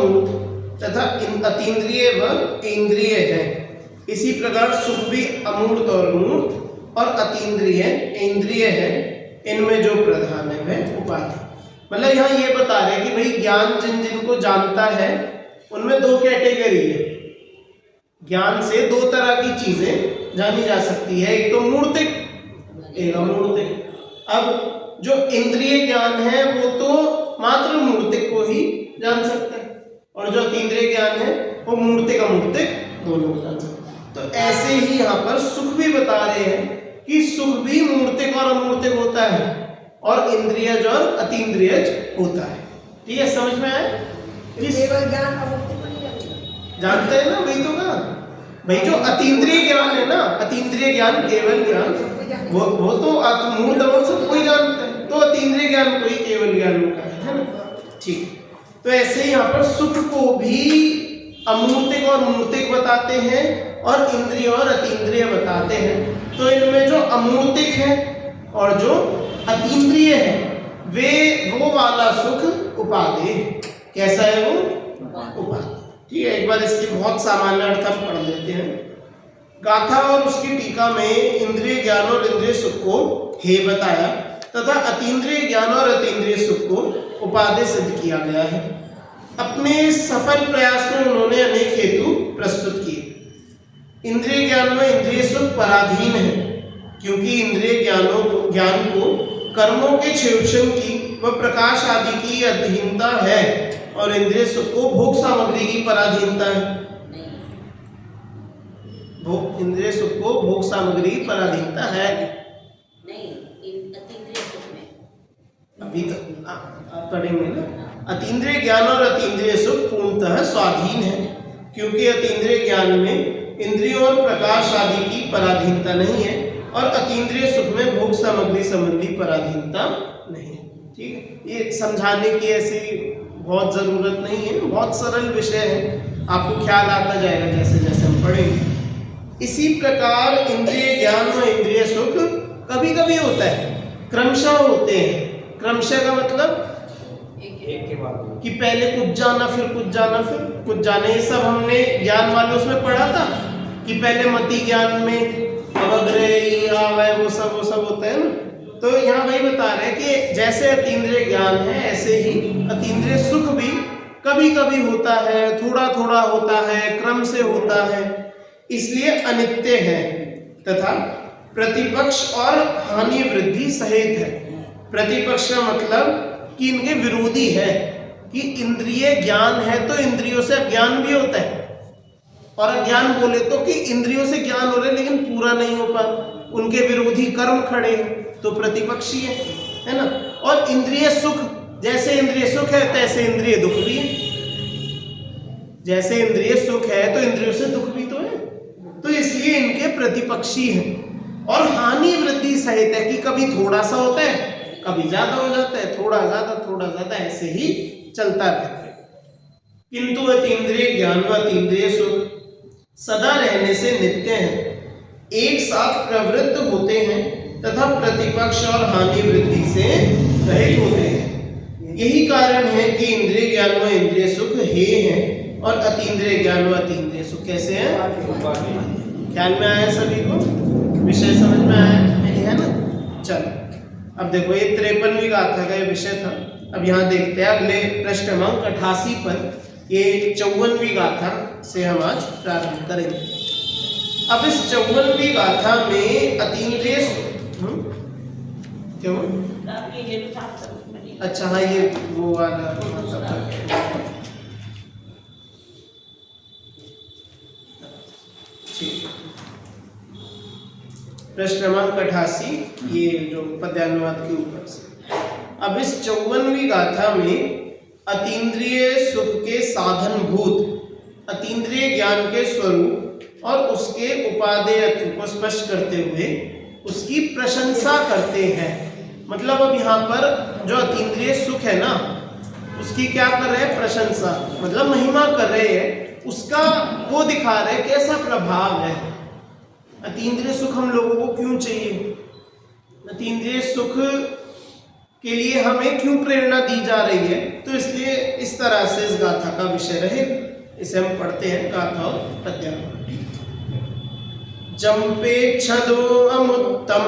अमूर्त तथा अतीन्द्रिय व इंद्रिय है। इसी प्रकार सुख भी अमूर्त और मूर्त और अतीन्द्रिय इंद्रिय है, इनमें जो प्रधान है वह उपाधि। मतलब यहाँ ये बता रहे हैं कि भाई ज्ञान जिन जिनको जानता है उनमें दो कैटेगरी है। ज्ञान से दो तरह की चीजें जानी जा सकती है, एक तो मूर्तिक, एक अमूर्तिक। अब जो इंद्रिय ज्ञान है वो तो मात्र मूर्तिक को ही जान सकता है, और जो अतीन्द्रिय ज्ञान है वो मूर्तिक अमूर्तिक दोनों को जान सकता है। तो ऐसे ही यहाँ पर सुख भी बता रहे हैं कि सुख भी मूर्तिक और अमूर्तिक होता है और इंद्रियज और अतीन्द्रियज होता है। ठीक है, समझ में आया? केवल ज्ञान अमूर्त को नहीं जानते हैं ना, वही तो कहा भाई। जो अतीन्द्रिय ज्ञान है ना, अतीन्द्रिय ज्ञान, केवल ज्ञान, वो तो मूल अमूर्त सब कोई जानता है, तो अतीन्द्रिय ज्ञान को ही केवल ज्ञान होता है ना। ठीक, तो ऐसे ही यहाँ पर सुख को भी अमूर्तिक और मूर्तिक बताते हैं और इंद्रिय और अतीन्द्रिय बताते हैं। तो इनमें जो अमूर्तिक है और जो अतीन्द्रिय है वो वाला सुख उपादेय। कैसा है वो? उपादेय। ठीक है, एक बार इसकी बहुत सामान्य अर्थ हम पढ़ लेते हैं। गाथा और उसकी टीका में इंद्रिय ज्ञान और इंद्रिय सुख को हे बताया तथा अतीन्द्रिय ज्ञान और अतीन्द्रिय सुख को उपादेय सिद्ध किया गया है। अपने सफल प्रयास में उन्होंने अनेक हेतु प्रस्तुत किए। इंद्रिय ज्ञान व इंद्रिय सुख पराधीन है, क्योंकि इंद्रिय ज्ञान को कर्मों के क्षेषण की व प्रकाश आदि की अधीनता है और इंद्रिय सुख को भोग सामग्री की पराधीनता है। इंद्रिय सुख को भोग सामग्री की पराधीनता है नहीं, अतीन्द्रिय सुख में अभी तक आप पढ़ेंगे ना। अतीन्द्रिय ज्ञान और अतीन्द्रिय सुख पूर्णतः स्वाधीन है, क्योंकि अतीन्द्रिय ज्ञान में इंद्रियों और प्रकाश आदि की पराधीनता नहीं है और अतीन्द्रिय सुख में भोग सामग्री संबंधी पराधीनता नहीं है। ठीक है, ये समझाने की ऐसी बहुत ज़रूरत नहीं है, बहुत सरल विषय है, आपको ख्याल आता जाएगा जैसे जैसे हम पढ़ेंगे। इसी प्रकार इंद्रिय ज्ञान व इंद्रिय सुख कभी कभी होता है, क्रमशः होते हैं। क्रमशः का मतलब एक के बाद कि पहले कुछ जाना फिर कुछ जाना फिर कुछ जाना। ये सब हमने ज्ञान वाले उसमें पढ़ा था कि पहले मति ज्ञान में अवग्रह वो सब होता है ना। तो यहाँ वही बता रहे हैं कि जैसे अतीन्द्रिय ज्ञान है ऐसे ही अतीन्द्रिय सुख भी कभी कभी होता है, थोड़ा थोड़ा होता है, क्रम से होता है, इसलिए अनित्य है तथा प्रतिपक्ष और हानि वृद्धि सहित है। प्रतिपक्ष का मतलब कि इनके विरोधी है कि इंद्रिय ज्ञान है तो इंद्रियों से अज्ञान भी होता है, और अज्ञान बोले तो कि इंद्रियों से ज्ञान हो रहा है लेकिन पूरा नहीं हो पा, उनके विरोधी कर्म खड़े हैं, तो प्रतिपक्षी है ना। और इंद्रिय सुख, जैसे इंद्रिय सुख है तैसे इंद्रिय दुख भी है। जैसे इंद्रिय सुख है तो इंद्रियों से दुख भी तो है, तो इसलिए इनके प्रतिपक्षी हैं। और हानि वृद्धि सहित है कि कभी थोड़ा सा होता है, कभी ज्यादा हो जाता है, थोड़ा ज्यादा ऐसे ही चलता रहता है। किंतु अतीन्द्रिय ज्ञान व अतीन्द्रिय सुख सदा रहने से नित्य हैं, एक साथ प्रवृत्त होते हैं तथा प्रतिपक्ष और हानि वृद्धि से रहित होते हैं। यही कारण है कि इंद्रिय ज्ञान व इंद्रिय सुख हे हैं और अतीन्द्रिय ज्ञान व अतीन्द्रिय सुख कैसे हैं? ख्याल में आया सभी को? विषय समझ में आया है ना? चलो अब देखो, ये 53वीं गाथा का ये विषय था। अब यहाँ देखते हैं अगले पृष्ठ क्रमांक 88 पर, ये 54वीं गाथा से हम आज प्रारंभ करेंगे। अब इस 54वीं गाथा में अतीन्द्रिय क्यों? अच्छा हाँ, ये वो वाला ठीक। पृष्ठ क्रमांक 88, ये जो पद्यानुवाद के ऊपर से। अब इस 54वीं गाथा में अतीन्द्रिय सुख के साधनभूत अतीन्द्रिय ज्ञान के स्वरूप और उसके उपादेयत्व को स्पष्ट करते हुए उसकी प्रशंसा करते हैं। मतलब अब यहाँ पर जो अतीन्द्रिय सुख है ना, उसकी क्या कर रहे हैं? प्रशंसा, मतलब महिमा कर रहे हैं, उसका वो दिखा रहे हैं कैसा प्रभाव है। अतीन्द्रिय सुख हम लोगों को क्यों चाहिए? अतीन्द्रिय सुख के लिए हमें क्यों प्रेरणा दी जा रही है, तो इसलिए इस तरह से इस गाथा का विषय रहे। इसे हम पढ़ते हैं, गाथा और पद्यांग। जंपे छदो अमुत्तम,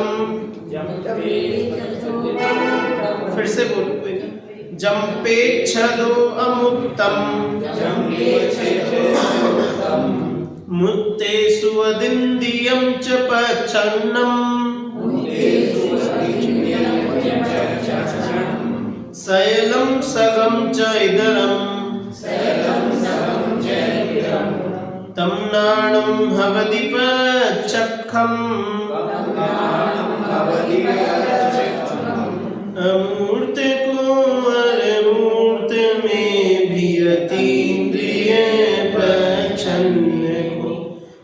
फिर से बोलो कोई नहीं। जंपे छदो अमुत्तम, मुत्ते सुवदिन्द्रियं च पच्छन्नम्, शैलं सगं च इदरम्, तं नाणं भवदीप चक्षम्, अमूर्त को अमूर्त में भी अतीन्द्रिय प्रच्छन्न को,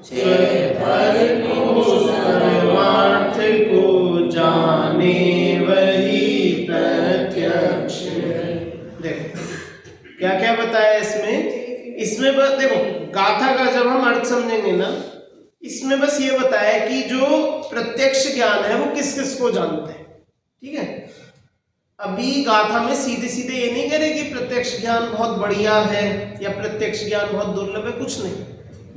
स्वर को सर्वार्थ को जाने वही प्रत्यक्ष। देखो क्या क्या बताया इसमें बस देखो गाथा का जब हम अर्थ समझेंगे ना, इसमें बस ये बताया कि जो प्रत्यक्ष ज्ञान है वो किस किस को जानते हैं। ठीक है, अभी गाथा में सीधे सीधे ये नहीं कह रहे कि प्रत्यक्ष ज्ञान बहुत बढ़िया है या प्रत्यक्ष ज्ञान बहुत दुर्लभ है, कुछ नहीं।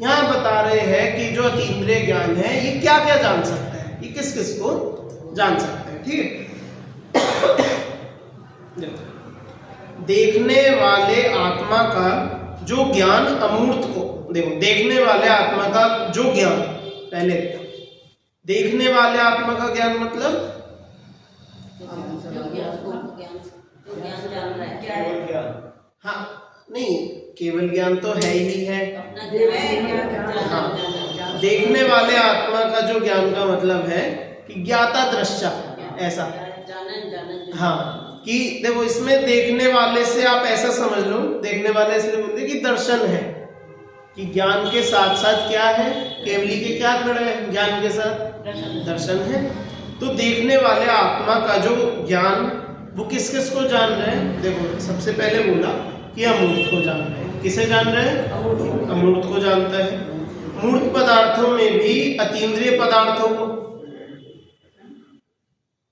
यहाँ बता रहे हैं कि जो अतीन्द्रिय ज्ञान है ये क्या क्या जान सकता है, ये किस किस को जान सकता है। ठीक है, देखने वाले आत्मा का जो ज्ञान अमूर्त को, देखो देखने वाले आत्मा का जो ज्ञान, पहले देखने वाले आत्मा का ज्ञान मतलब हाँ नहीं, केवल ज्ञान तो है ही है। हाँ, देखने वाले आत्मा का जो ज्ञान का मतलब है कि ज्ञाता दृष्टा, ऐसा। हाँ, कि देखो इसमें देखने वाले से आप ऐसा समझ लो, देखने वाले इसलिए बोलते कि दर्शन है, कि ज्ञान के साथ साथ क्या है, केवली के क्या खड़ा है, ज्ञान के साथ दर्शन है। तो देखने वाले आत्मा का जो ज्ञान वो किस किस को जान रहे हैं, देखो सबसे पहले बोला कि अमूर्त को जान रहे हैं। किसे जान रहे हैं? अमूर्त को जानता है। मूर्त पदार्थों में भी अतीन्द्रिय पदार्थों को,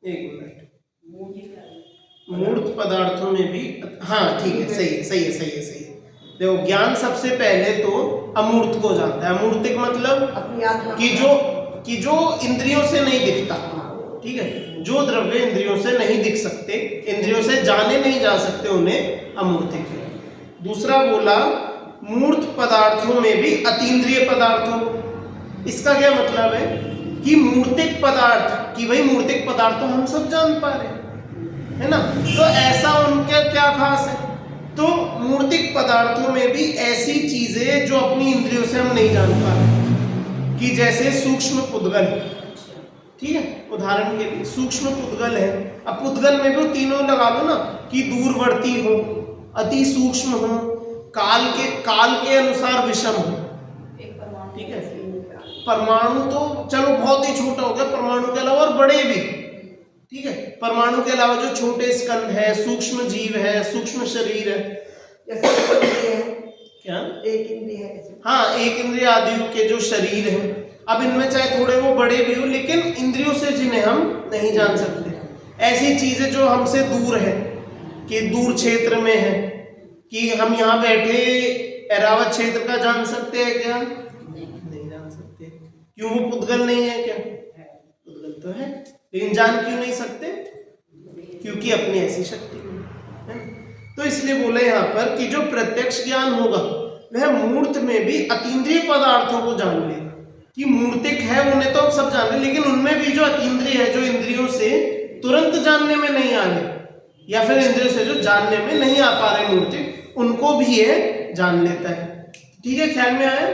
एक मिनट, मूर्त पदार्थों में भी, हाँ ठीक है, सही है। देखो ज्ञान सबसे पहले तो अमूर्त को जानता है। अमूर्तिक मतलब कि जो इंद्रियों से नहीं दिखता। ठीक है, जो द्रव्य इंद्रियों से नहीं दिख सकते, इंद्रियों से जाने नहीं जा सकते, उन्हें अमूर्तिक है। दूसरा बोला मूर्त पदार्थों में भी अतीन्द्रिय पदार्थों। इसका क्या मतलब है कि मूर्तिक पदार्थ, कि भाई मूर्तिक पदार्थ तो हम सब जान पा रहे है ना, तो ऐसा उनके क्या खास है? तो मूर्तिक पदार्थों में भी ऐसी चीजें जो अपनी इंद्रियों से हम नहीं जान पा रहे, कि जैसे सूक्ष्म पुद्गल। ठीक है, उदाहरण के लिए सूक्ष्म पुद्गल है। अब पुद्गल में भी तीनों लगा दो ना, कि दूरवर्ती हो, अति सूक्ष्म हो, काल के अनुसार विषम हो। ठीक है, परमाणु तो चलो बहुत ही छोटा हो गया, परमाणु के अलावा और बड़े भी। ठीक है, परमाणु के अलावा जो छोटे स्कंद है, सूक्ष्म जीव है, सूक्ष्म शरीर है, क्या एक इंद्रिय है। हाँ, एक इंद्रिय आदि के जो शरीर है, अब इनमें चाहे थोड़े वो बड़े भी हो, लेकिन इंद्रियों से जिन्हें हम नहीं जान सकते, ऐसी चीजें जो हमसे दूर है, कि दूर क्षेत्र में है, कि हम यहाँ बैठे एरावत क्षेत्र का जान सकते हैं क्या? नहीं जान सकते। क्यों? वो पुद्गल नहीं है क्या? पुद्गल तो है, लेकिन जान क्यों नहीं सकते? क्योंकि अपनी ऐसी शक्ति नहीं है। तो इसलिए बोले यहाँ पर कि जो प्रत्यक्ष ज्ञान होगा वह मूर्त में भी अतीन्द्रिय पदार्थों को जान ले। कि मूर्तिक है उन्हें तो हम सब जान रहे, लेकिन उनमें भी जो अतीन्द्रिय है, जो इंद्रियों से तुरंत जानने में नहीं आ रहे, या फिर इंद्रियों से जो जानने में नहीं आ पा रहे मूर्तिक, उनको भी ये जान लेता है। ठीक है, ख्याल में आया?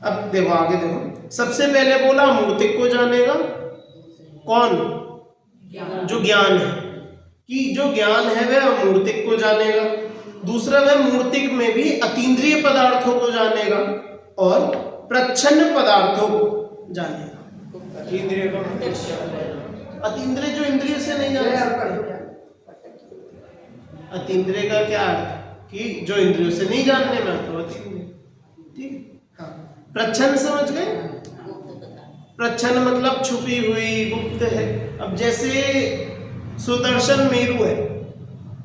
अब देखो आगे देखो, सबसे पहले बोला मूर्तिक को जानेगा कौन? जो ज्ञान है, कि जो ज्ञान है वह अमूर्तिक को जानेगा। दूसरा, वह मूर्तिक में भी अतीन्द्रिय पदार्थों को जानेगा और प्रच्छन्न पदार्थों को जानेगा। अतीन्द्रिय जो इंद्रिय से नहीं जान सकते। अतीन्द्रिय का क्या अर्थ? कि जो इंद्रियों से नहीं जानने में आता है अतीन्द्रिय। ठीक, हाँ। प्रच्छन्न समझ गए? प्रच्छन्न मतलब छुपी हुई, गुप्त है। अब जैसे सुदर्शन मेरु है,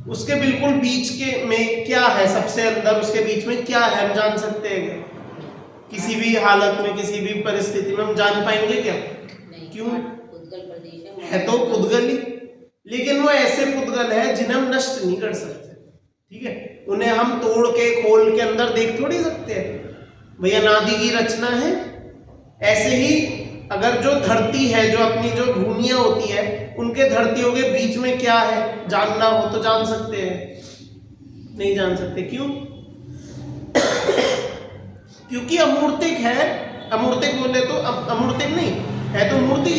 उसके बिल्कुल बीच के में क्या है, सबसे अंदर उसके बीच में क्या है, हम जान सकते हैं क्या? किसी भी हालत में, किसी भी परिस्थिति में हम जान पाएंगे क्या? क्यों? पुद्गल प्रदेश है तो पुद्गल ही, लेकिन वो ऐसे पुद्गल है जिन्हें हम नष्ट नहीं कर सकते, ठीक है? उन्हें हम तोड़ के खोल के अंदर देख थोड़ी सकते हैं, भैया अनादि की रचना है। ऐसे ही अगर जो धरती है, जो अपनी जो भूमियां होती है, उनके धरतियों के बीच में क्या है जानना हो तो जान सकते हैं? नहीं जान सकते। क्यों? क्योंकि अमूर्तिक है। अमूर्तिक बोले तो अमूर्तिक नहीं है, तो मूर्ति,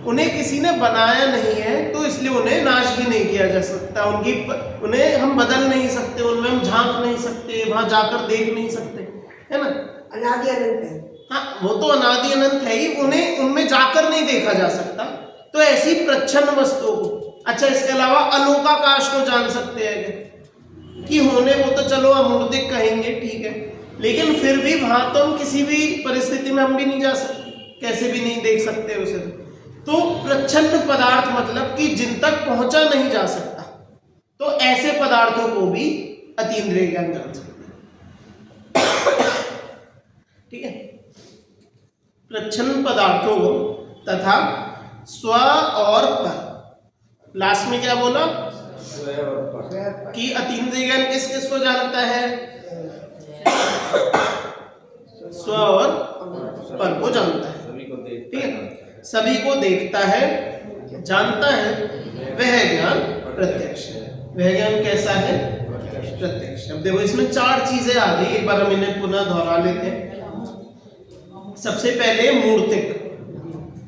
उन्हें किसी ने बनाया नहीं है, तो इसलिए उन्हें नाश भी नहीं किया जा सकता। उन्हें हम बदल नहीं सकते, उनमें हम झांक नहीं सकते, वहां जाकर देख नहीं सकते, है ना? अनादि अनंत है। हाँ, वो तो अनादि अनंत है ही, उन्हें उनमें जाकर नहीं देखा जा सकता। तो ऐसी प्रच्छन्न वस्तुओं को, अच्छा इसके अलावा अलोकाकाश को जान सकते हैं कि होने, वो तो चलो अमूर्तिक कहेंगे, ठीक है, लेकिन फिर भी वहां तो हम किसी भी परिस्थिति में हम भी नहीं जा सकते, कैसे भी नहीं देख सकते उसे। तो प्रच्छन्न पदार्थ मतलब कि जिन तक पहुंचा नहीं जा सकता, तो ऐसे पदार्थों को भी अतीन्द्रिय ज्ञान जान सकते हैं, ठीक है? प्रच्छन्न पदार्थों को तथा स्व और पर, लास्ट में क्या बोला कि अतीन्द्रिय ज्ञान किस किस को जानता है? स्व और पर को जानता है, ठीक है? सभी को देखता है, जानता है, वह ज्ञान प्रत्यक्ष है। वह ज्ञान कैसा है? प्रत्यक्ष। अब देखो इसमें चार चीजें आ गई, एक बार हम इन्हें पुनः दोहरा लेते हैं। सबसे पहले मूर्तिक,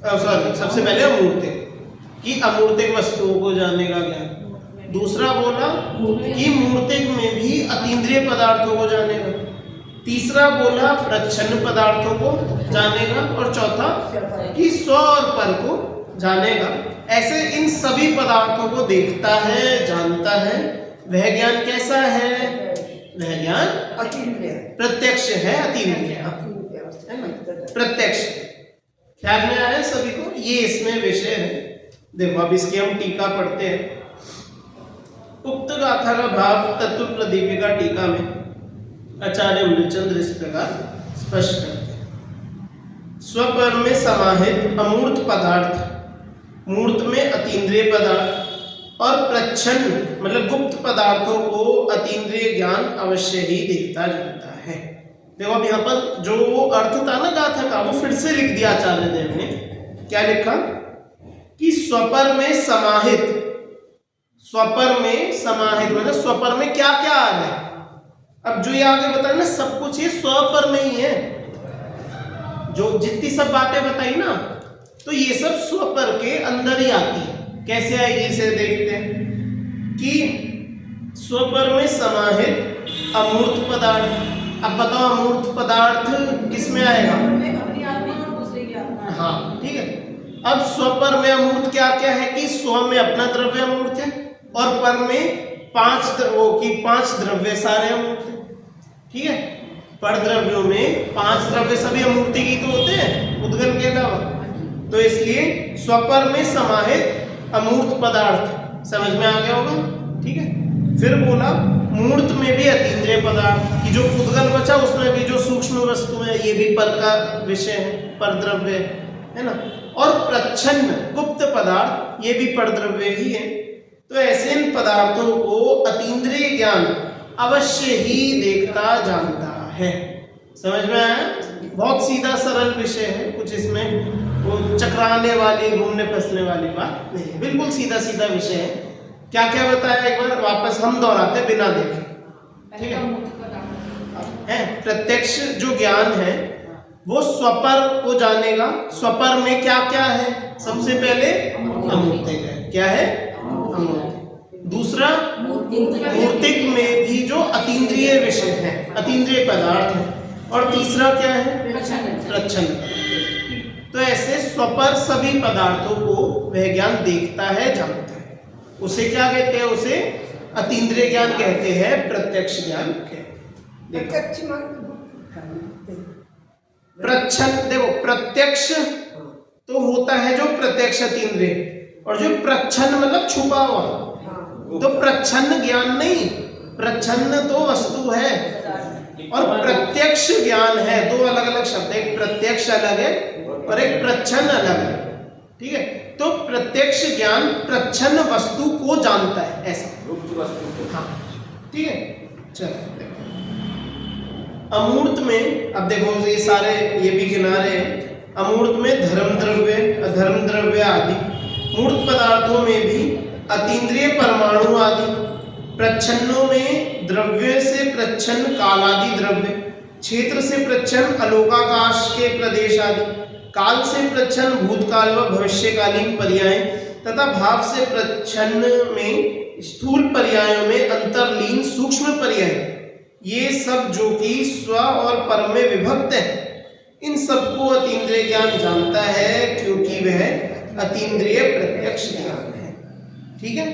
सबसे पहले अमूर्तिक कि अमूर्तिक वस्तुओं को जानने का ज्ञान। दूसरा बोला कि मूर्तिक में भी अतीन्द्रिय पदार्थों को जानेगा। तीसरा बोला प्रच्छन्न पदार्थों को जानेगा, और चौथा कि स्व और पर को जानेगा। ऐसे इन सभी पदार्थों को देखता है, जानता है। वह ज्ञान कैसा है? वह ज्ञान प्रत्यक्ष है, अतीन्द्रिय है ना, प्रत्यक्ष। ख्याल में आया सभी को? ये इसमें विषय है। देखो अब इसकी हम टीका पढ़ते हैं। उक्त गाथा का भाव तत्व प्रदीपिका टीका में आचार्य मूलचंद्र इस प्रकार स्पष्ट करते हैं। स्वपर में समाहित अमूर्त पदार्थ, मूर्त में अतीन्द्रिय पदार्थ, और प्रच्छन्न मतलब गुप्त पदार्थों को अतीन्द्रिय ज्ञान अवश्य ही देखता जानता है। देखो अब यहाँ पर जो अर्थ था ना गाथा का, वो फिर से लिख दिया आचार्य देव ने। क्या लिखा कि स्वपर में समाहित, स्वपर में समाहित मतलब स्वपर में क्या क्या आ रहा है। अब जो ये आगे बताया ना, सब कुछ ये स्वपर में ही है। जो जितनी सब बातें बताई ना, तो ये सब स्वपर के अंदर ही आती है। कैसे आएगी इसे देखते हैं कि स्वपर में समाहित अमूर्त पदार्थ। अब बताओ अमूर्त पदार्थ किस में आएगा? हाँ ठीक है। अब स्वपर में अमूर्त क्या क्या है कि स्व में अपना द्रव्य अमूर्त है, और पर में पांच द्रव्य सारे अमूर्त है, ठीक है? पर द्रव्यों में 5 द्रव्य सभी अमूर्ति की तो होते हैं उद्गल के अलावा। तो इसलिए स्वपर में समाहित अमूर्त पदार्थ समझ में आ गया होगा, ठीक है? फिर बोला मूर्त में भी अतीन्द्रिय पदार्थ की जो उद्गल बचा, उसमें भी जो सूक्ष्म वस्तु है ये भी पर का विषय है, पर द्रव्य है ना। और प्रच्छन्न गुप्त पदार्थ ये भी पर द्रव्य ही है। तो ऐसे इन पदार्थों को अतीन्द्रिय ज्ञान अवश्य ही देखता जानता है। समझ में आया? बहुत सीधा सरल विषय है, कुछ इसमें वो चकराने वाली घूमने फंसने वाली बात नहीं है, बिल्कुल सीधा सीधा विषय है। क्या क्या बताया एक बार वापस हम दोहराते बिना देखे, ठीक है? प्रत्यक्ष जो ज्ञान है वो स्वपर को जानेगा। स्वपर में क्या क्या है? सबसे पहले अमूर्तिक है। क्या है? अमूर्तिक। दूसरा मूर्तिक में भी जो अतीन्द्रिय विषय है, अतीन्द्रिय पदार्थ है। और तीसरा क्या है? प्रच्छन्न। तो ऐसे स्वपर सभी पदार्थों को वह ज्ञान देखता है, जानता है। उसे क्या कहते हैं? उसे अतीन्द्रिय ज्ञान कहते हैं, प्रत्यक्ष ज्ञान कहते हैं। प्रच्छन्न देखो, प्रत्यक्ष तो होता है जो प्रत्यक्ष अतीन्द्रिय, और जो प्रच्छन्न मतलब छुपा हुआ, हाँ, तो प्रच्छन्न ज्ञान नहीं, प्रच्छन्न तो वस्तु है और प्रत्यक्ष ज्ञान है। दो अलग अलग शब्द, एक प्रत्यक्ष अलग है और एक प्रच्छन्न अलग है, ठीक है। तो प्रत्यक्ष ज्ञान प्रच्छन्न वस्तु को जानता है, ऐसा गुप्त वस्तु को। हाँ, ठीक है। चलो अमूर्त में अब देखो ये सारे ये भी गिना रहे हैं। अमूर्त में धर्म द्रव्य, अधर्म द्रव्य आदि, मूर्त पदार्थों में भी अतीन्द्रिय परमाणु आदि, प्रच्छन्नों में द्रव्य से प्रच्छन्न कालादि द्रव्य, क्षेत्र से प्रच्छन्न अलोकाकाश के प्रदेश आदि, काल से प्रच्छन्न भूतकाल व भविष्यकालीन पर्याय तथा भाव से प्रच्छन्न में स्थूल पर्यायों में अंतर्लीन सूक्ष्म पर्याय, ये सब जो कि स्व और पर में विभक्त है, इन सबको अतीन्द्रिय ज्ञान जानता है क्योंकि वह अतीन्द्रिय प्रत्यक्ष ज्ञान है। ठीक है।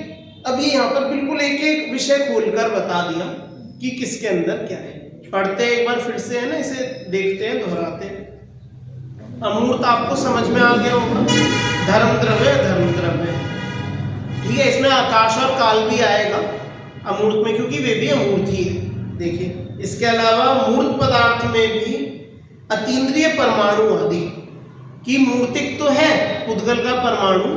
अब ये यहाँ पर बिल्कुल एक एक विषय खोलकर बता दिया कि किसके अंदर क्या है। पढ़ते एक बार फिर से, है ना, इसे देखते हैं, दोहराते हैं। अमूर्त आपको समझ में आ गया होगा, धर्म द्रव्य धर्म द्रव्य, ठीक है। इसमें आकाश और काल भी आएगा अमूर्त में, क्योंकि वे भी अमूर्त ही है। देखिए, इसके अलावा मूर्त पदार्थ में भी अतीन्द्रिय परमाणु आदि की मूर्तिक तो है, उद्गल का परमाणु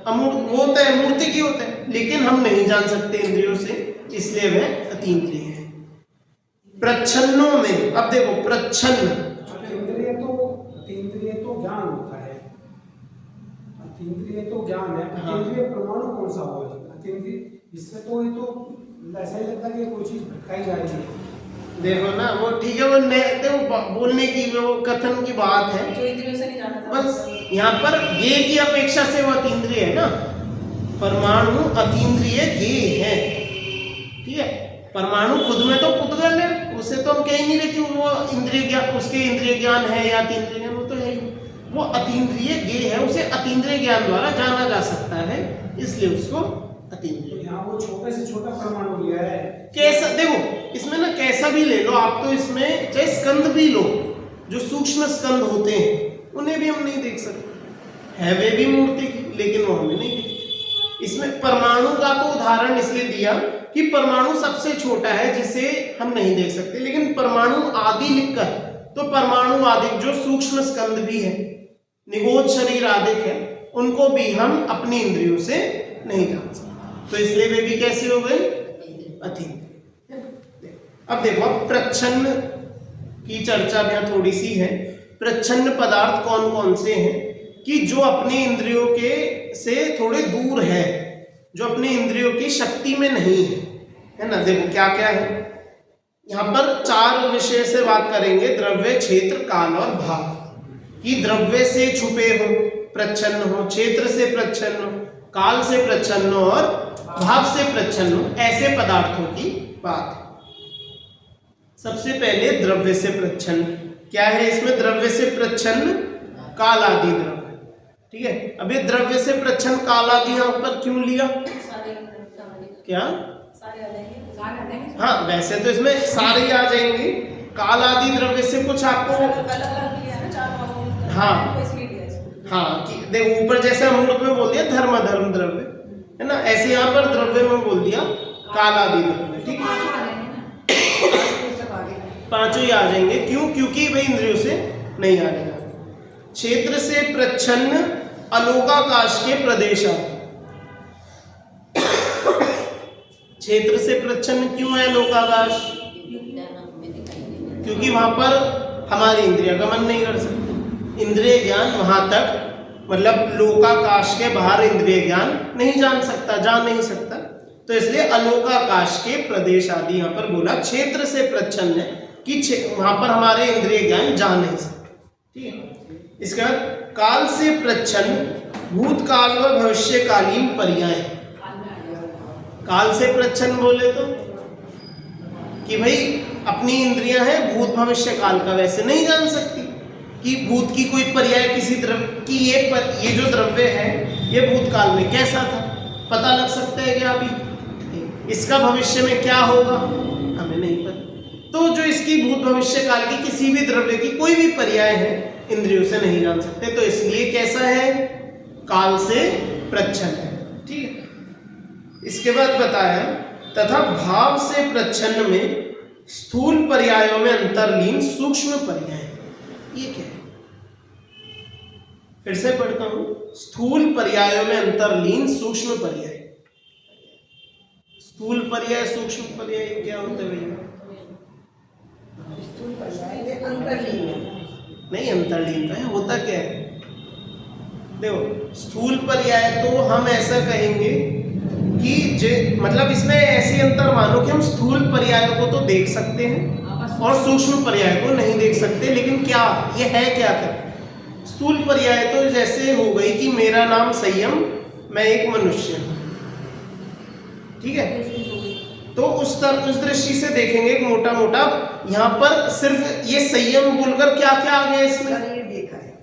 अमूर्त वो होता है, मूर्तिक ही होता है, लेकिन हम नहीं जान सकते इंद्रियों से, इसलिए वह अतीन्द्रिय है। प्रच्छन्नों में अब देखो, प्रच्छन्न अतीन्द्रिय तो ज्ञान होता है, अतीन्द्रिय तो ज्ञान है। अतीन्द्रिय परमाणु कौन सा हुआ? अतीन्द्रिय, इससे तो ये तो ऐसा ही लगता है कि कोई चीज भटकाई जा रही है। देखो ना, वो ठीक है, वो देखो बोलने की, वो कथन की बात है, जो इंद्रियों से नहीं जाना था। बस यहाँ पर ये की अपेक्षा से वो अतीन्द्रिय है ना, परमाणु अतीन्द्रिय ये है, ठीक है। परमाणु खुद में तो पुद्गल है, उसे तो हम कह ही नहीं रहे कि वो इंद्रिय ज्ञान, उसके इंद्रिय ज्ञान है या अतीन्द्रिय ज्ञान, वो तो है ही। वो अतीन्द्रिय ये है, उसे अतीन्द्रिय ज्ञान द्वारा जाना जा सकता है, इसलिए उसको अतीन्द्रिय। यहाँ वो छोटे से छोटा परमाणु लिया है। कैसा, देखो इसमें ना कैसा भी ले लो आप, तो इसमें चाहे स्कंद भी लो, जो सूक्ष्म स्कंद होते हैं उन्हें भी हम नहीं देख सकते, है वे भी मूर्ति की, लेकिन वो हमें नहीं दिखती। इसमें परमाणु का तो उदाहरण इसलिए दिया कि परमाणु सबसे छोटा है जिसे हम नहीं देख सकते, लेकिन परमाणु आदि लिखकर तो परमाणु आदि जो सूक्ष्म स्कंद भी है, निगोद शरीर आदि है, उनको भी हम अपनी इंद्रियों से नहीं जान सकते, तो इसलिए वे भी कैसे हो गए? अतीन्द्रिय। अब देखो, प्रच्छन्न की चर्चा भी यहाँ थोड़ी सी है। प्रच्छन्न पदार्थ कौन कौन से हैं कि जो अपनी इंद्रियों के से थोड़े दूर है, जो अपनी इंद्रियों की शक्ति में नहीं है ना। देखो क्या क्या है यहाँ पर, चार विषय से बात करेंगे, द्रव्य, क्षेत्र, काल और भाव। कि द्रव्य से छुपे हो, प्रच्छन्न हो, क्षेत्र से प्रच्छन्न हो, काल से प्रच्छन्न हो और भाव से प्रच्छन्न हो, ऐसे पदार्थों की बात है। सबसे पहले द्रव्य से प्रच्छन्न क्या है? इसमें द्रव्य से प्रच्छन्न काल आदि द्रव्य, ठीक है। अब ये द्रव्य से प्रच्छन्न काल आदि यहाँ पर क्यों लिया? क्या सारे आ जाएंगे। हाँ, वैसे तो इसमें सारे ही आ जाएंगे। काल आदि द्रव्य से कुछ आपको अलग-अलग लिया ना, चार भागों में। हाँ। तो इसलिए लिया इसको। हाँ, कि देखो ऊपर जैसे अमूर्त में बोल दिया धर्म धर्म द्रव्य, है ना, ऐसे यहाँ पर द्रव्य में बोल दिया काल आदि द्रव्य, ठीक है। पांचों ही आ जाएंगे। क्यों? क्योंकि भाई इंद्रियों से नहीं आ रहा। क्षेत्र से प्रच्छन्न अलोकाकाश के प्रदेश आदि। क्षेत्र से प्रच्छन्न क्यों है लोकाकाश? क्योंकि वहां पर हमारी इंद्रिया गमन नहीं कर सकती, इंद्रिय ज्ञान वहां तक, मतलब लोकाकाश के बाहर इंद्रिय ज्ञान नहीं जान सकता, जा नहीं सकता, तो इसलिए अलोकाकाश के प्रदेश आदि यहाँ पर बोला। क्षेत्र से प्रच्छन्न है कि वहां पर हमारे इंद्रिय ज्ञान जा नहीं सकते, ठीक है। इसके बाद काल से प्रच्छन्न भूतकाल व भविष्यकालीन पर्याय। काल से प्रच्छन्न बोले तो कि भाई अपनी इंद्रियां हैं, भूत भविष्य काल का वैसे नहीं जान सकती कि भूत की कोई पर्याय किसी द्रव्य की, ये जो द्रव्य है ये भूतकाल में कैसा था पता लग सकता है क्या? अभी इसका भविष्य में क्या होगा हमें नहीं पता। तो जो इसकी भूत भविष्य काल की किसी भी द्रव्य की कोई भी पर्याय है, इंद्रियों से नहीं जान सकते, तो इसलिए कैसा है? काल से प्रच्छन्न है। ठीक है, इसके बाद बताया तथा भाव से प्रच्छन्न में स्थूल पर्यायों में अंतर्लीन सूक्ष्म पर्याय। ये क्या है? फिर से पढ़ता हूं, स्थूल पर्यायों में अंतर्लीन सूक्ष्म पर्याय। स्थूल पर्याय सूक्ष्म पर्याय क्या होता है भैया? स्थूल पर्याय ये अंतर्लीन है। नहीं, अंतर्लीन है, होता क्या है? देखो, स्थूल पर्याय तो हम ऐसा कहेंगे कि मतलब इसमें ऐसे अंतर मानो कि हम स्थूल पर्याय को तो देख सकते हैं और सूक्ष्म पर्याय को नहीं देख सकते, लेकिन क्या ये है क्या क्या? स्थूल पर्याय तो जैसे हो गई कि मेरा नाम संयम, मैं एक मनुष्य हूं। ठीक है, तो उस दृष्टि से देखेंगे एक मोटा मोटा, यहाँ पर सिर्फ ये संयम बोलकर क्या क्या आ गया इसमें? शरीर देखा है,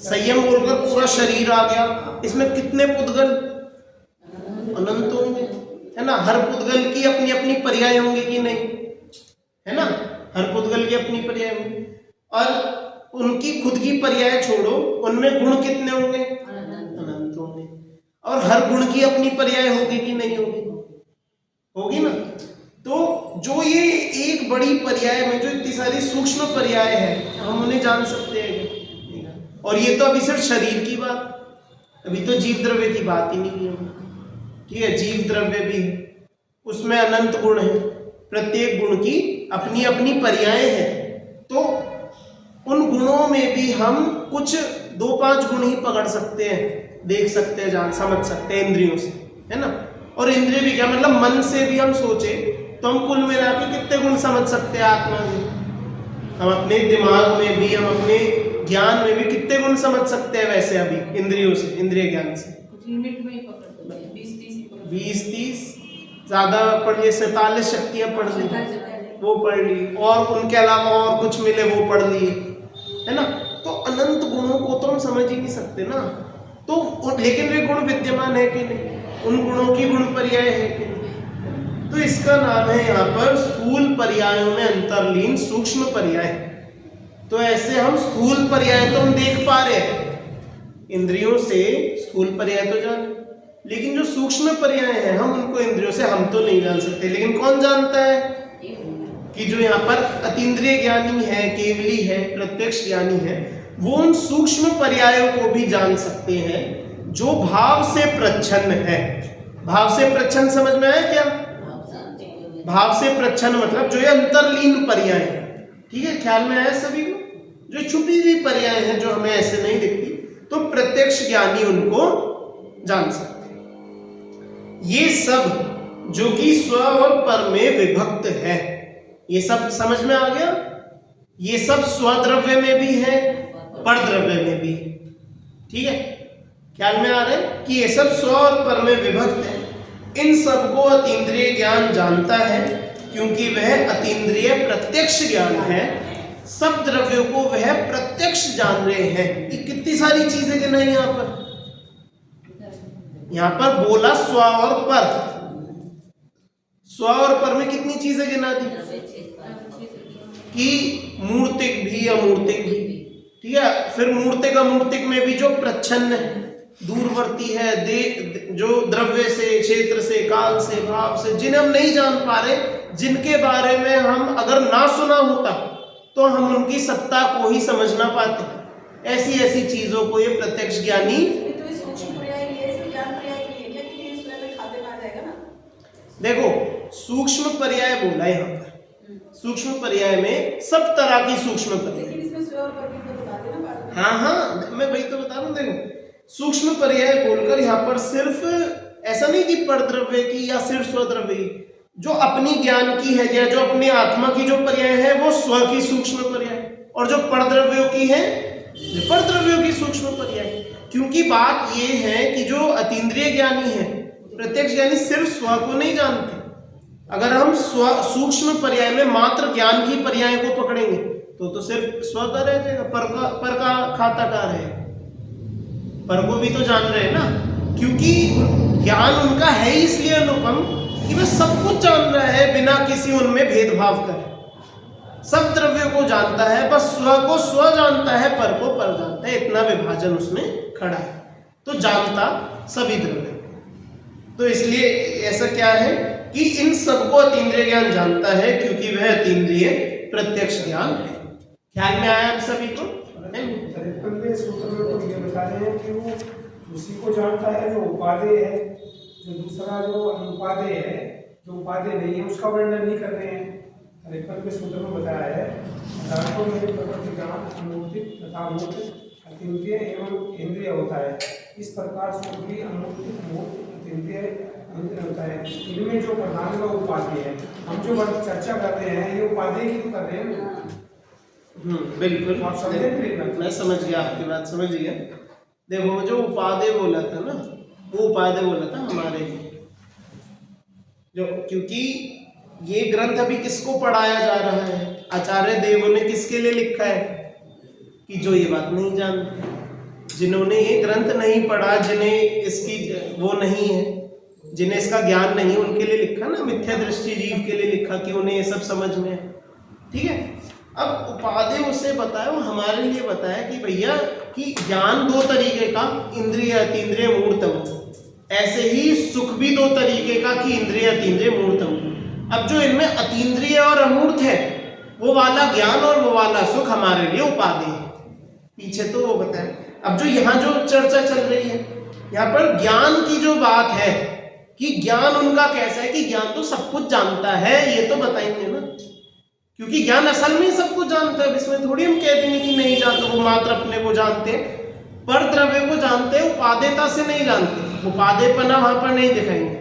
संयम बोलकर पूरा शरीर आ गया। इसमें कितने पुद्गल? अनंत होंगे, है ना। हर पुद्गल की अपनी अपनी पर्याय होंगे कि नहीं, है ना। हर पुद्गल की अपनी पर्याय होंगी और उनकी खुद की पर्याय छोड़ो, उनमें गुण कितने होंगे? अनंत होंगे। और हर गुण की अपनी पर्याय होगी कि नहीं होगी? होगी ना। तो जो ये एक बड़ी पर्याय में जो इतनी सारी सूक्ष्म पर्याय है, हम उन्हें जान सकते हैं। और ये तो अभी सिर्फ शरीर की बात, अभी तो जीव द्रव्य की बात ही नहीं की हमने। ठीक है, जीव द्रव्य भी है, उसमें अनंत गुण है, प्रत्येक गुण की अपनी अपनी पर्याय है। तो उन गुणों में भी हम कुछ 2-5 गुण ही पकड़ सकते हैं, देख सकते हैं, जान समझ सकते हैं इंद्रियों से, है ना। और इंद्रिय भी क्या मतलब मन से भी हम सोचे तो हम कुल मिला के कितने गुण समझ सकते हैं आत्मा में? हम अपने दिमाग में भी, हम अपने ज्ञान में भी कितने गुण समझ सकते हैं वैसे अभी इंद्रियों से, इंद्रिय ज्ञान से? कुछ लिमिट में ही पकड़ 20-30 ज्यादा पढ़ लिए, 47 शक्तियां पढ़ ली, वो पढ़ ली, और उनके अलावा और कुछ मिले वो पढ़ लिए, है ना। तो अनंत गुणों को तो हम समझ ही नहीं सकते ना। तो लेकिन वे गुण विद्यमान है कि नहीं, उन गुणों की गुण पर्याय है कि नहीं। तो इसका नाम है यहाँ पर स्थूल पर्यायों में अंतर्लीन सूक्ष्म पर्याय। तो ऐसे हम स्थूल पर्याय तो हम देख पा रहे हैं इंद्रियों से, स्थूल पर्याय तो जान, लेकिन जो सूक्ष्म पर्याय हैं हम उनको इंद्रियों से हम तो नहीं जान सकते। लेकिन कौन जानता है? कि जो यहाँ पर अतीन्द्रिय ज्ञानी है, केवली है, प्रत्यक्ष ज्ञानी है, वो उन सूक्ष्म पर्यायों को भी जान सकते हैं जो भाव से प्रच्छन्न है। भाव से प्रच्छन्न समझ में आया क्या? भाव से प्रच्छन्न मतलब जो ये अंतर्लीन पर्याय है। ठीक है, ख्याल में आया सभी को? जो छुपी हुई पर्याय है जो हमें ऐसे नहीं दिखती, तो प्रत्यक्ष ज्ञानी उनको जान सकते हैं। ये सब जो कि स्व और पर में विभक्त है, ये सब समझ में आ गया? ये सब स्वद्रव्य में भी है, पर द्रव्य में भी है। ठीक है, ख्याल में आ रहा है कि ये सब स्व और पर में विभक्त है। इन सबको अतीन्द्रिय ज्ञान जानता है क्योंकि वह अतीन्द्रिय प्रत्यक्ष ज्ञान है। सब द्रव्यों को वह प्रत्यक्ष जान रहे हैं। ये कितनी सारी चीजें गिनाई यहाँ पर। यहाँ पर बोला स्व और पर, स्व और पर में कितनी चीजें गिना दी? कि मूर्तिक भी अमूर्तिक भी। ठीक है, फिर मूर्तिक अमूर्तिक में भी जो प्रच्छन्न है, दूरवर्ती है, जो द्रव्य से, क्षेत्र से, काल से, भाव से, जिन्हें हम नहीं जान पा रहे, जिनके बारे में हम अगर ना सुना होता तो हम उनकी सत्ता को ही समझ ना पाते। ऐसी ऐसी चीजों को ये प्रत्यक्ष ज्ञानी। देखो, सूक्ष्म पर्याय बोला यहाँ पर, सूक्ष्म पर्याय में सब तरह की सूक्ष्म पर्याय। हाँ हाँ, मैं वही तो बता रहा हूँ। देखो, सूक्ष्म पर्याय बोलकर यहाँ पर सिर्फ ऐसा नहीं कि परद्रव्य की या सिर्फ स्वद्रव्य की, जो अपनी ज्ञान की है या जो अपनी आत्मा की जो पर्याय है वो स्व की सूक्ष्म पर्याय, और जो परद्रव्यों की है परद्रव्यों की सूक्ष्म पर्याय। क्योंकि बात ये है कि जो अतीन्द्रिय ज्ञानी है, प्रत्यक्ष ज्ञानी, सिर्फ स्व को नहीं जानते। अगर हम सूक्ष्म पर्याय में मात्र ज्ञान की पर्याय को पकड़ेंगे तो सिर्फ स्व का रह जाएगा, पर का खाता का रहे, पर को भी तो जान रहे हैं ना। क्योंकि ज्ञान उनका है इसलिए अनुपम कि वह सब कुछ जान रहा है बिना किसी उनमें भेदभाव करे। सब द्रव्यों को जानता है, बस स्व को स्व जानता है, पर को पर जानता है। इतना विभाजन उसमें खड़ा है। तो जानता सभी द्रव्य। तो इसलिए ऐसा क्या है कि इन सबको अतीन्द्रिय ज्ञान जानता है, क्योंकि वह अतीन्द्रिय प्रत्यक्ष ज्ञान है। ख्याल में आया आप सभी को? पहले सूत्र में तो ये बता रहे हैं कि वो उसी को जानता है जो उपादेय है, जो दूसरा जो अनुपादेय है, जो उपादेय नहीं है उसका वर्णन नहीं कर रहे हैं। तिरपन के सूत्र में बताया है पदार्थों में प्रकृति ज्ञान अमूर्तिक तथा अमूर्तिक अतीन्द्रिय एवं इंद्रिय होता है। इस प्रकार सुख भी अमूर्तिक मूर्त अतीन्द्रिय इंद्रिय होता है। इनमें जो प्रधान का उपादेय है, हम जो चर्चा कर रहे हैं ये उपादेय की तो कर रहे हैं। बिल्कुल, आप समझे नहीं? मैं समझ गया, आपकी बात समझ गया। देखो जो उपादेय बोला था ना, वो उपादेय बोला था हमारे लिए, जो क्योंकि ये ग्रंथ अभी किसको पढ़ाया जा रहा है? आचार्य देवों ने किसके लिए लिखा है? कि जो ये बात नहीं जानते, जिन्होंने ये ग्रंथ नहीं पढ़ा, जिन्हें इसकी वो नहीं है, जिन्हें इसका ज्ञान नहीं, उनके लिए लिखा ना। मिथ्या दृष्टि जीव के लिए लिखा कि उन्हें ये सब समझ में है। ठीक है, अब उपादेय उसे बताया, वो हमारे लिए बताया कि भैया कि ज्ञान दो तरीके का, इंद्रिय अतीन्द्रिय मूर्त। ऐसे ही सुख भी दो तरीके का कि इंद्रिय अतीन्द्रिय मूर्त। अब जो इनमें अतीन्द्रिय और अमूर्त है वो वाला ज्ञान और वो वाला सुख हमारे लिए उपादेय है। पीछे तो वो बताया। अब जो यहाँ जो चर्चा चल रही है, यहाँ पर ज्ञान की जो बात है कि ज्ञान उनका कैसा है कि ज्ञान तो सब कुछ जानता है, ये तो बताएंगे ना, क्योंकि ज्ञान असल में सब कुछ जानता है। इसमें थोड़ी हम कह देंगे कि नहीं जानते, वो मात्र अपने को जानते हैं, पर द्रव्य को जानते हैं, उपादेयता से नहीं जानते। उपादेयपना वहां पर नहीं दिखाएंगे।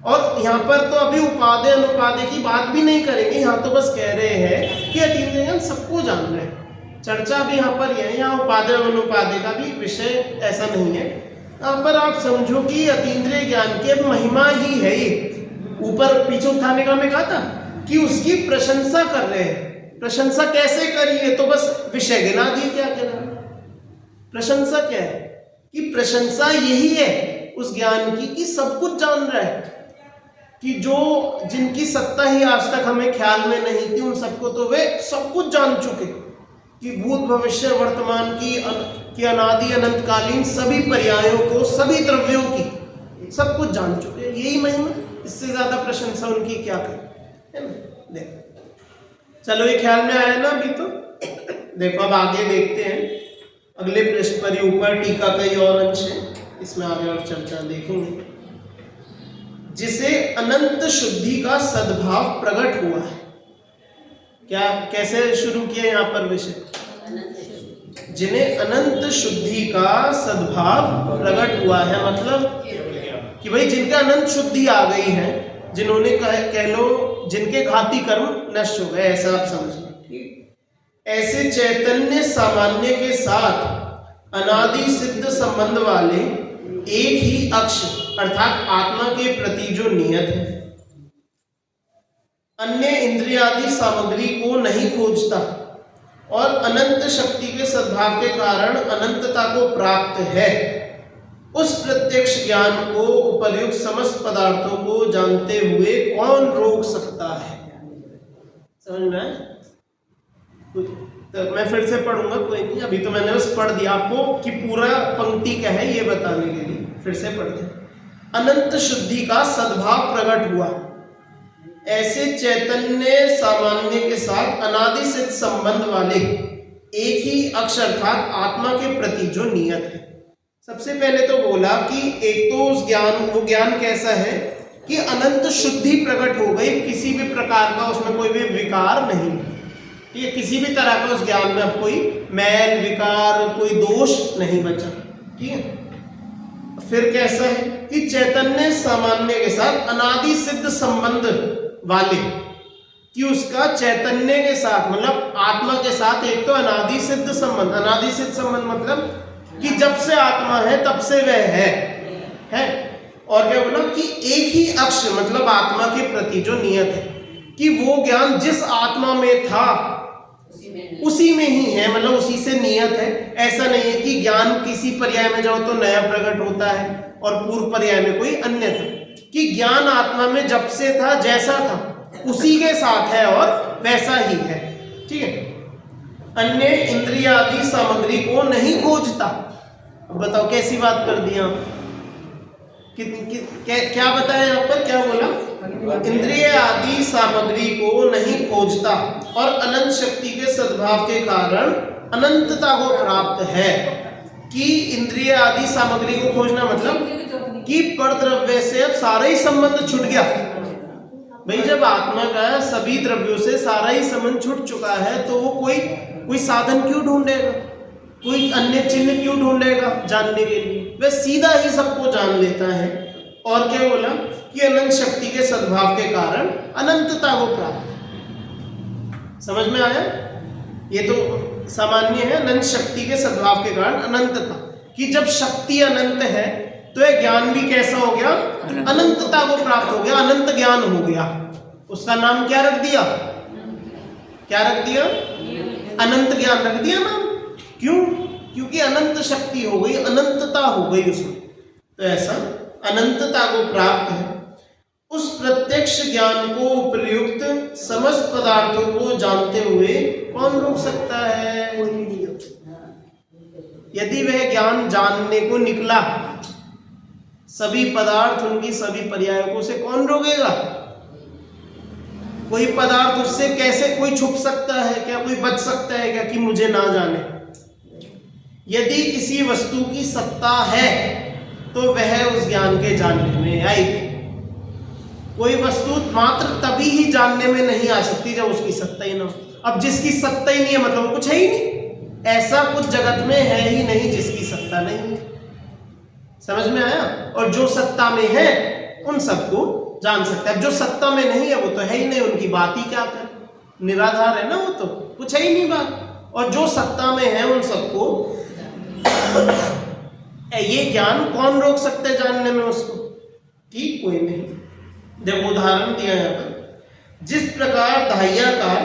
और यहाँ पर तो अभी उपादेय अनुपादेय की बात भी नहीं करेंगे, यहाँ तो बस कह रहे हैं कि अतीन्द्रिय ज्ञान सबको जान रहे हैं। चर्चा भी यहाँ पर यह है, यहाँ उपादेय अनुपादेय का भी विषय ऐसा नहीं है। यहाँ पर आप समझो कि अतीन्द्रिय ज्ञान की महिमा ही है ये। ऊपर पीछे उठाने का मैं कहा था कि उसकी प्रशंसा कर रहे हैं। प्रशंसा कैसे करिए? तो बस विषय गिना दिए, क्या गिना। प्रशंसा क्या है कि प्रशंसा यही है उस ज्ञान की कि सब कुछ जान रहा है, कि जो जिनकी सत्ता ही आज तक हमें ख्याल में नहीं थी, उन सबको तो वे सब कुछ जान चुके, कि भूत भविष्य वर्तमान की अनादि अनंतकालीन सभी पर्यायों को, सभी द्रव्यों की सब कुछ जान चुके। यही महिमा, इससे ज्यादा प्रशंसा उनकी क्या है ना। देखो चलो ये ख्याल में आया ना अभी तो। देखो अब आगे देखते हैं अगले पृष्ठ पर, ही ऊपर टीका कई और अंश है, इसमें आगे और चर्चा देखेंगे। जिसे अनंत शुद्धि का सद्भाव प्रकट हुआ है। क्या कैसे शुरू किया यहाँ पर विषय? जिन्हें अनंत शुद्धि का सद्भाव प्रकट हुआ है, मतलब कि भाई जिनका अनंत शुद्धि आ गई है, जिन्होंने कह लो जिनके घाती कर्म नष्ट हो गए, ऐसा आप समझिए। ऐसे चैतन्य सामान्य के साथ अनादि सिद्ध संबंध वाले एक ही अक्ष अर्थात आत्मा के प्रति जो नियत है, अन्य इंद्रियादि सामग्री को नहीं खोजता और अनंत शक्ति के सद्भाव के कारण अनंतता को प्राप्त है, उस प्रत्यक्ष ज्ञान को उपर्युक्त समस्त पदार्थों को जानते हुए कौन रोक सकता है? समझ में आया? तो मैं फिर से पढ़ूंगा, कोई नहीं, अभी तो मैंने बस पढ़ दिया आपको कि पूरा पंक्ति क्या है ये बताने के लिए। फिर से पढ़ते। अनंत शुद्धि का सद्भाव प्रकट हुआ, ऐसे चैतन्य सामान्य के साथ अनादि सिद्ध संबंध वाले एक ही अक्ष अर्थात आत्मा के प्रति जो नियत है। सबसे पहले तो बोला कि एक तो उस ज्ञान, वो ज्ञान कैसा है कि अनंत शुद्धि प्रकट हो गई, किसी भी प्रकार का उसमें कोई भी विकार नहीं, ठीक है, किसी भी तरह का उस ज्ञान में अब कोई मैल विकार कोई दोष नहीं बचा। ठीक है, फिर कैसा है कि चैतन्य सामान्य के साथ अनादि सिद्ध संबंध वाले, कि उसका चैतन्य के साथ मतलब आत्मा के साथ एक तो अनादि सिद्ध संबंध। अनादि सिद्ध संबंध मतलब कि जब से आत्मा है तब से वह है। और क्या बोला कि एक ही अक्ष मतलब आत्मा के प्रति जो नियत है, कि वो ज्ञान जिस आत्मा में था उसी में ही है, मतलब उसी से नियत है। ऐसा नहीं है कि ज्ञान किसी पर्याय में जाओ तो नया प्रकट होता है और पूर्व पर्याय में कोई अन्य था, कि ज्ञान आत्मा में जब से था, जैसा था उसी के साथ है और वैसा ही है। ठीक है, अन्य इंद्रियादि सामग्री को नहीं खोजता, अब बताओ कैसी बात कर दी आप? क्या बताया यहाँ पर, क्या बोला? इंद्रिय आदि सामग्री को नहीं खोजता और अनंत शक्ति के सद्भाव के कारण अनंतता को प्राप्त है। कि इंद्रिय आदि सामग्री को खोजना मतलब कि परद्रव्य से अब सारा ही संबंध छूट गया। भाई जब आत्मा का सभी द्रव्यों से सारा ही संबंध छूट चुका है तो वो कोई साधन क्यों ढूंढेगा, कोई अन्य चिन्ह क्यों ढूंढेगा जानने के लिए? वह सीधा ही सबको जान लेता है। और क्या बोला कि अनंत शक्ति के सद्भाव के कारण अनंतता को प्राप्त। समझ में आया? ये तो सामान्य है, अनंत शक्ति के सद्भाव के कारण अनंतता। कि जब शक्ति अनंत है तो यह ज्ञान भी कैसा हो गया? अनंतता को प्राप्त हो गया, अनंत ज्ञान हो गया। उसका नाम क्या रख दिया? क्या रख दिया? अनंत ज्ञान रख दिया नाम। क्यों? क्योंकि अनंत शक्ति हो गई, अनंतता हो गई उसमें। तो ऐसा अनंतता को प्राप्त है। उस प्रत्यक्ष ज्ञान को उपयुक्त समस्त पदार्थों को जानते हुए कौन रोक सकता है? यदि वह ज्ञान जानने को निकला सभी पदार्थ उनकी सभी पर्यायों से कौन रोकेगा? कोई पदार्थ उससे कैसे, कोई छुप सकता है क्या? कोई बच सकता है क्या कि मुझे ना जाने? यदि किसी वस्तु की सत्ता है तो वह उस ज्ञान के जानने में आएगी। कोई वस्तु मात्र तभी ही जानने में नहीं आ सकती जब उसकी सत्ता ही ना हो। अब जिसकी सत्ता ही नहीं है मतलब कुछ है ही नहीं। ऐसा कुछ जगत में है ही नहीं जिसकी सत्ता नहीं है। समझ में आया? और जो सत्ता में है उन सबको जान सकता है। अब जो सत्ता में नहीं है वो तो है ही नहीं, उनकी बात ही क्या कर, निराधार है ना, वो तो कुछ है ही नहीं बात। और जो सत्ता में है उन सबको ये ज्ञान कौन रोक सकते हैं जानने में उसको? ठीक, कोई नहीं। देखो उदाहरण दिया यहाँ पर, जिस प्रकार दाह्याकार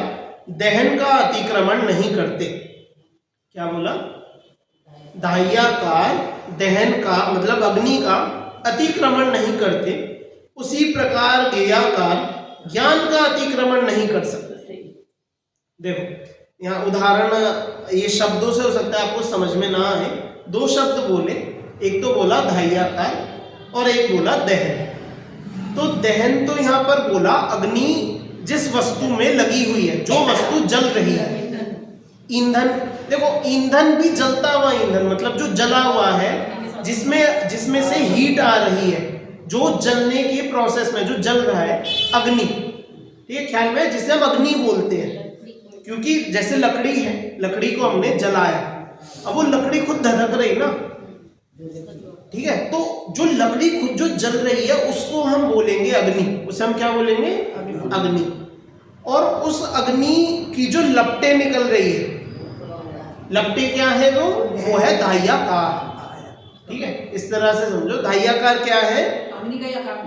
दहन का अतिक्रमण नहीं करते। क्या बोला? दाह्याकार दहन का मतलब अग्नि का अतिक्रमण नहीं करते, उसी प्रकार गेयाकार ज्ञान का अतिक्रमण नहीं कर सकते। देखो यहाँ उदाहरण ये शब्दों से हो सकता है आपको समझ में ना आए। दो शब्द बोले, एक तो बोला दाह्याकार और एक बोला दहन। तो दहन तो यहाँ पर बोला अग्नि जिस वस्तु में लगी हुई है, जो वस्तु जल रही है। ईंधन, देखो ईंधन भी जलता हुआ ईंधन मतलब जो जला हुआ है, जिसमें से हीट आ रही है, जो जलने की प्रोसेस में जो जल रहा है, अग्नि। ठीक है, ख्याल में, जिसे हम अग्नि बोलते हैं। क्योंकि जैसे लकड़ी है, लकड़ी को हमने जलाया, अब वो लकड़ी खुद धधक रही ना, ठीक है, तो जो लकड़ी खुद जो जल रही है उसको हम बोलेंगे अग्नि। उसे हम क्या बोलेंगे? अग्नि। और उस अग्नि की जो लपटें निकल रही है, लपटें क्या है? वो है दाह्याकार। ठीक है, इस तरह से समझो। दाह्याकार क्या है?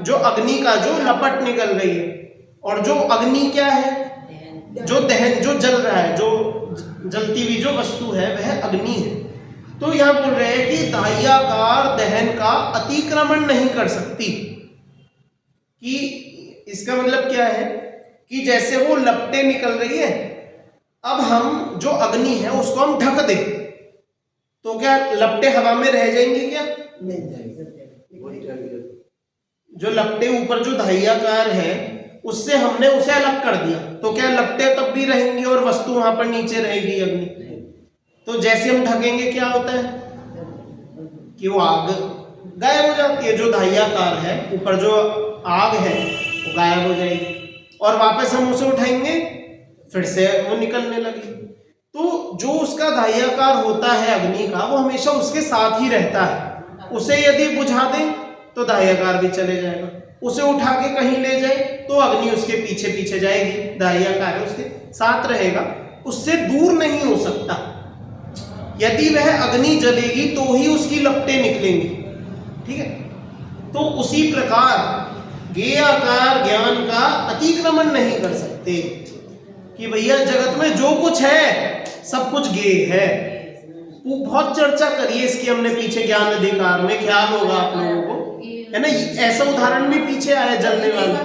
जो अग्नि का जो लपट निकल रही है। और जो अग्नि क्या है? जो दहन, जो जल रहा है, जो जलती हुई जो वस्तु है वह अग्नि है। तो यहां बोल रहे हैं कि दाह्याकार दहन का अतिक्रमण नहीं कर सकती। कि इसका मतलब क्या है कि जैसे वो लपटें निकल रही है, अब हम जो अग्नि है उसको हम ढक दें तो क्या लपटें हवा में रह जाएंगी? क्या नहीं जाएगी। जो लपटें ऊपर जो दाह्याकार है उससे हमने उसे अलग कर दिया तो क्या लपटें तब भी रहेंगी और वस्तु वहां पर नीचे रहेगी अग्नि? तो जैसे हम ढकेंगे क्या होता है कि वो आग गायब हो जाती है। जो दाह्याकार है, ऊपर जो आग है वो गायब हो जाएगी और वापस हम उसे उठाएंगे फिर से वो निकलने लगेगी। तो जो उसका दाह्याकार होता है अग्नि का, वो हमेशा उसके साथ ही रहता है। उसे यदि बुझा दें तो दाह्याकार भी चले जाएगा, उसे उठा के कहीं ले जाए तो अग्नि उसके पीछे पीछे जाएगी, दाह्याकार है उसके साथ रहेगा, उससे दूर नहीं हो सकता। यदि वह अग्नि जलेगी तो ही उसकी लपटें निकलेंगी। ठीक है, तो उसी प्रकार गेयाकार ज्ञान का अतिक्रमण नहीं कर सकते कि भैया जगत में जो कुछ है सब कुछ गेय है। वो बहुत चर्चा करिए इसकी हमने पीछे ज्ञान अधिकार में, ख्याल होगा आप लोगों को, है ना। ऐसा उदाहरण भी पीछे आया जलने वाला,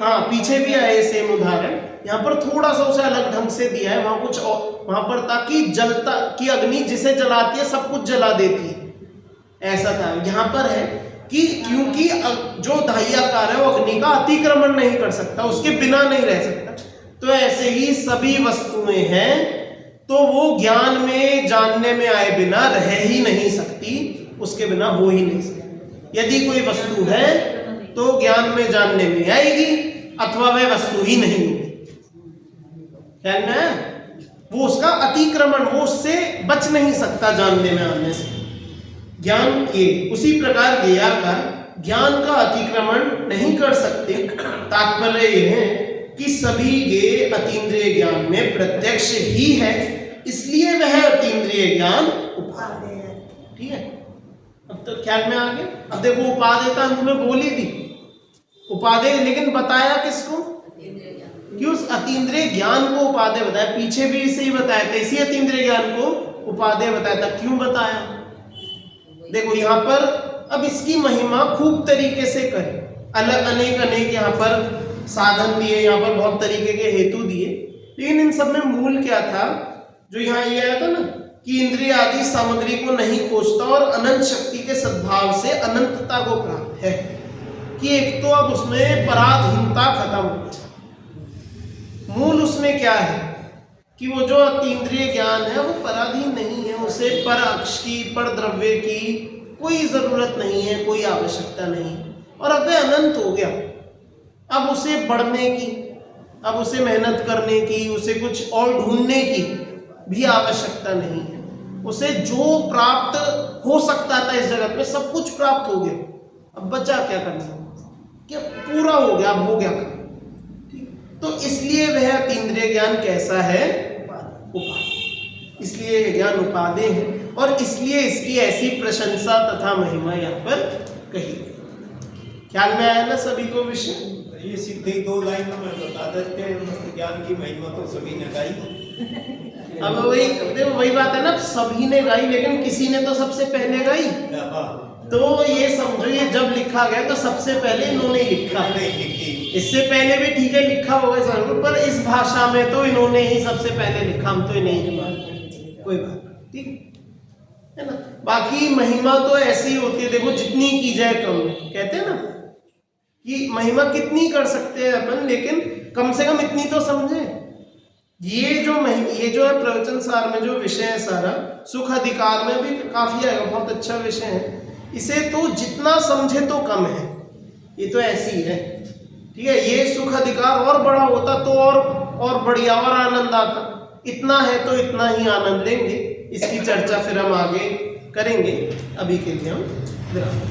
हाँ पीछे भी आए सेम उदाहरण। यहाँ पर थोड़ा सा उसे अलग ढंग से दिया है, वहां कुछ वहां पर ताकि जलता कि अग्नि जिसे जलाती है सब कुछ जला देती है, ऐसा था। यहाँ पर है कि क्योंकि जो धाह्याकार है वो अग्नि का अतिक्रमण नहीं कर सकता, उसके बिना नहीं रह सकता, तो ऐसे ही सभी वस्तुएं हैं तो वो ज्ञान में जानने में आए बिना रह ही नहीं सकती, उसके बिना हो ही नहीं सकती। यदि कोई वस्तु है तो ज्ञान में जानने में आएगी अथवा वह वस्तु ही नहीं होगी। ख्याल में है? वो उसका अतिक्रमण, वो उससे बच नहीं सकता जानने में आने से। ज्ञान ये उसी प्रकार ज्ञेया का ज्ञान का अतिक्रमण नहीं कर सकते। तात्पर्य यह है कि सभी ज्ञेय अतीन्द्रिय ज्ञान में प्रत्यक्ष ही है, इसलिए वह अतीन्द्रिय ज्ञान उपादेय है। ठीक है, अब तो ख्याल में आ गया। अब देखो उपादेयता अंत में बोली थी उपादेय, लेकिन बताया किसको? कि उस अतीन्द्रिय ज्ञान को उपादेय बताया। पीछे भी इसे ही बताया था, इसी अतीन्द्रिय ज्ञान को उपादेय बताया था। क्यों बताया? देखो यहाँ पर अब इसकी महिमा खूब तरीके से करें, अलग अनेक यहाँ पर साधन दिए, यहाँ पर बहुत तरीके के हेतु दिए, लेकिन इन सब में मूल क्या था? जो यहाँ ये आया था ना कि इंद्रिय आदि सामग्री को नहीं खोजता और अनंत शक्ति के सद्भाव से अनंतता को प्राप्त है। कि एक तो अब उसमें पराधीनता खत्म हो। मूल उसमें क्या है कि वो जो अतीन्द्रिय ज्ञान है वो पराधीन नहीं है, उसे पर अक्ष की, पर द्रव्य की कोई जरूरत नहीं है, कोई आवश्यकता नहीं, और अब अनंत हो गया। अब उसे बढ़ने की, अब उसे मेहनत करने की, उसे कुछ और ढूंढने की भी आवश्यकता नहीं है। उसे जो प्राप्त हो सकता था इस जगत में सब कुछ प्राप्त हो गया, अब बचा क्या करना? क्या पूरा हो गया, अब हो गया काम। तो इसलिए वह अतीन्द्रिय ज्ञान कैसा है? उपादेय। इसलिए यह ज्ञान उपादेय है और इसलिए इसकी ऐसी प्रशंसा तथा महिमा यहाँ पर कही गई। ख्याल में आया ना सभी को विषय? ये सीधे 2 लाइन में बता देते हैं, ज्ञान की महिमा तो सभी ने गाई। अब वही बात है ना, सभी ने गाई, लेकिन किसी ने तो सबसे पहले गाई। तो ये समझो, ये जब लिखा गया तो सबसे पहले इन्होंने लिखा। इससे पहले भी ठीक है लिखा होगा जरूर, पर इस भाषा में तो इन्होंने ही सबसे पहले लिखा, हम तो नहीं मानते, कोई बात नहीं, ठीक है ना। बाकी महिमा तो ऐसी होती है, देखो जितनी की जाए कम, कहते हैं ना कि महिमा कितनी कर सकते हैं अपन, लेकिन कम से कम इतनी तो समझे। ये जो है प्रवचन सार में जो विषय है सारा, सुख अधिकार में भी काफी आएगा, बहुत अच्छा विषय है। इसे तो जितना समझे तो कम है, ये तो ऐसी है, ठीक है। ये सुख अधिकार और बड़ा होता तो और बढ़िया और आनंद आता। इतना है तो इतना ही आनंद लेंगे, इसकी चर्चा फिर हम आगे करेंगे। अभी के लिए हम विराम।